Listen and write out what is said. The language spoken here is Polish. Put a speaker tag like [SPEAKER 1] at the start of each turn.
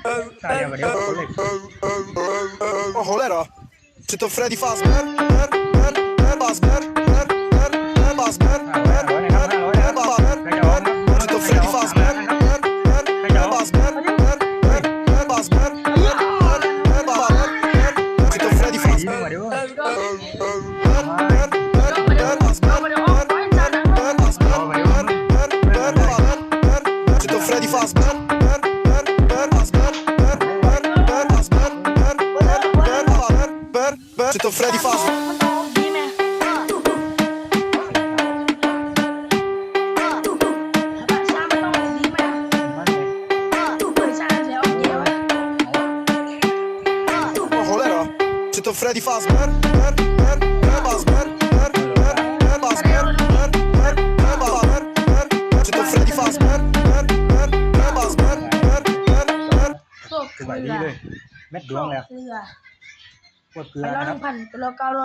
[SPEAKER 1] Saia, valeu,
[SPEAKER 2] Oh, rolera. Tito Freddy Fazbear, Tito Freddy Fazbear, Tito Freddy Tito Freddy Tito Freddy Tito Freddy Fazbear Tito Freddy Fazbear
[SPEAKER 1] สบายดีเลยเม็ดดวงแล้ว
[SPEAKER 3] เกลือ
[SPEAKER 1] พวกเกลือ
[SPEAKER 3] ไป
[SPEAKER 1] นะครับ
[SPEAKER 3] 1,000ไป900